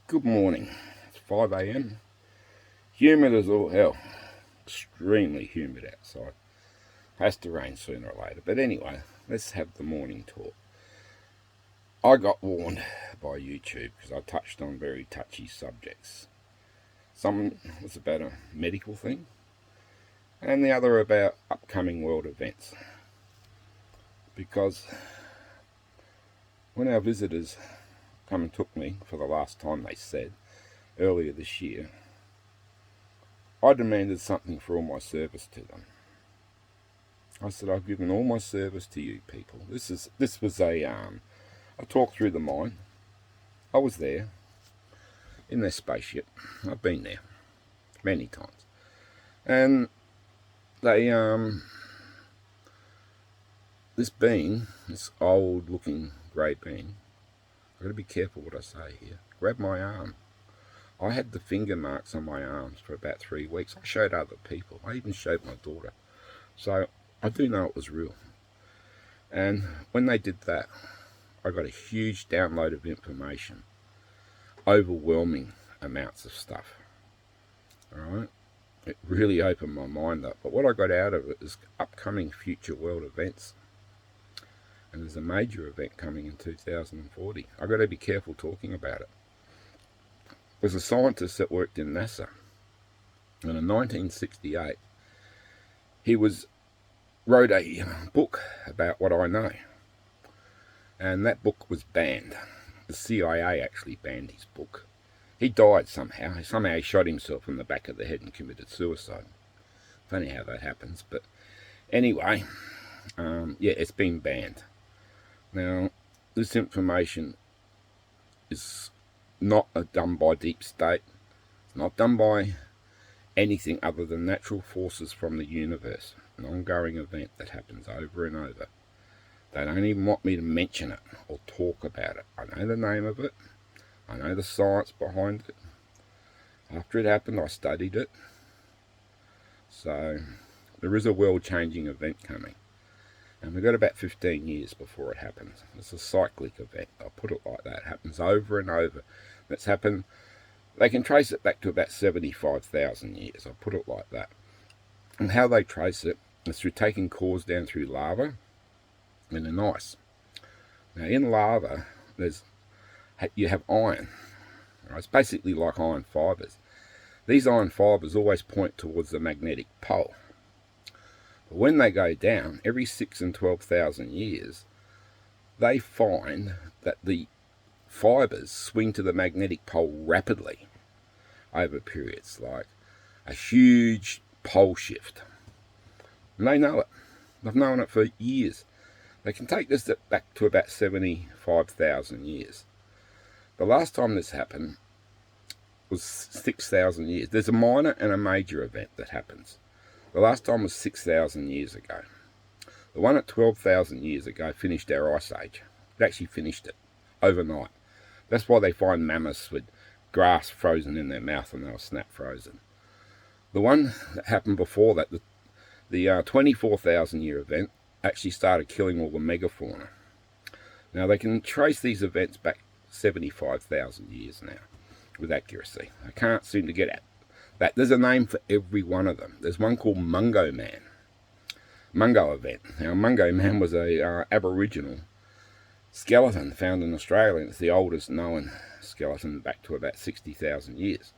Good morning. It's 5 a.m. Humid as all hell. Extremely humid outside. Has to rain sooner or later. But anyway, let's have the morning talk. I got warned by YouTube because I touched on very touchy subjects. Some was about a medical thing, and the other about upcoming world events. Because when our visitors come and took me for the last time, they said, earlier this year, I demanded something for all my service to them. I said, I've given all my service to you people. This was a talk through the mine. I was there in their spaceship. I've been there many times, and they this old looking grey bean. I've got to be careful what I say here. Grabbed my arm. I had the finger marks on my arms for about 3 weeks. I showed other people. I even showed my daughter. So I do know it was real. And when they did that, I got a huge download of information. Overwhelming amounts of stuff. Alright? It really opened my mind up. But what I got out of it is upcoming future world events. And there's a major event coming in 2040. I've got to be careful talking about it. There's a scientist that worked in NASA. And in 1968, he wrote a book about what I know. And that book was banned. The CIA actually banned his book. He died somehow. Somehow he shot himself in the back of the head and committed suicide. Funny how that happens. But anyway, yeah, it's been banned. Now, this information is not done by deep state. It's not done by anything other than natural forces from the universe. An ongoing event that happens over and over. They don't even want me to mention it or talk about it. I know the name of it. I know the science behind it. After it happened, I studied it. So, there is a world-changing event coming. And we've got about 15 years before it happens. It's a cyclic event. I'll put it like that. It happens over and over. That's happened. They can trace it back to about 75,000 years. I'll put it like that. And how they trace it is through taking cores down through lava and in ice. Now, in lava, you have iron. Right? It's basically like iron fibres. These iron fibres always point towards the magnetic pole. But when they go down, every 6 and 12,000 years, they find that the fibres swing to the magnetic pole rapidly over periods, like a huge pole shift. And they know it. They've known it for years. They can take this back to about 75,000 years. The last time this happened was 6,000 years. There's a minor and a major event that happens. The last time was 6,000 years ago. The one at 12,000 years ago finished our ice age. It actually finished it overnight. That's why they find mammoths with grass frozen in their mouth and they were snap frozen. The one that happened before that, the 24,000 year event, actually started killing all the megafauna. Now they can trace these events back 75,000 years now with accuracy. They can't seem to get at that. There's a name for every one of them. There's one called Mungo Man. Mungo event. Now Mungo Man was a Aboriginal skeleton found in Australia. It's the oldest known skeleton back to about 60,000 years.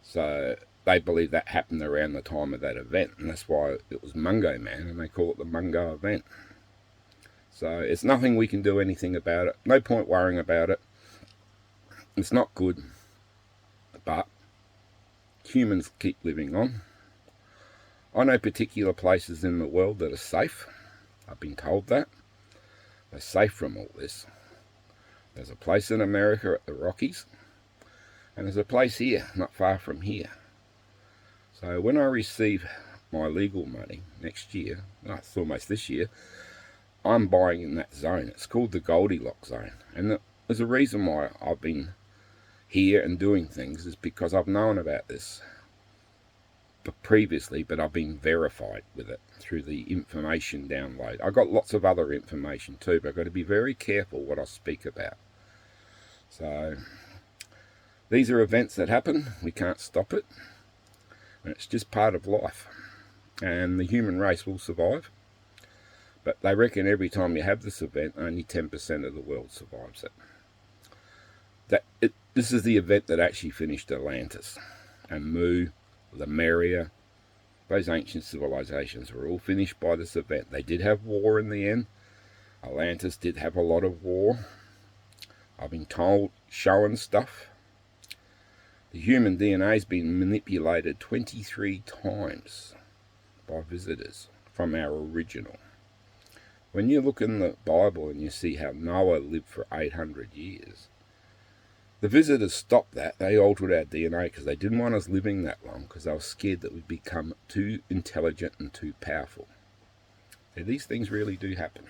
So they believe that happened around the time of that event, and that's why it was Mungo Man, and they call it the Mungo event. So it's nothing we can do anything about it. No point worrying about it. It's not good, but humans keep living on. I know particular places in the world that are safe. I've been told that. They're safe from all this. There's a place in America at the Rockies, and there's a place here, not far from here. So when I receive my legal money next year, it's almost this year, I'm buying in that zone. It's called the Goldilocks zone. And there's a reason why I've been here and doing things is because I've known about this previously, but I've been verified with it through the information download. I've got lots of other information too, but I've got to be very careful what I speak about. So These are events that happen. We can't stop it. And it's just part of life. And the human race will survive. But they reckon every time you have this event, only 10% of the world survives it. This is the event that actually finished Atlantis. And Mu, Lemuria, those ancient civilizations were all finished by this event. They did have war in the end. Atlantis did have a lot of war. I've been told, showing stuff. The human DNA has been manipulated 23 times by visitors from our original. When you look in the Bible and you see how Noah lived for 800 years, the visitors stopped that. They altered our DNA because they didn't want us living that long, because they were scared that we'd become too intelligent and too powerful. So these things really do happen.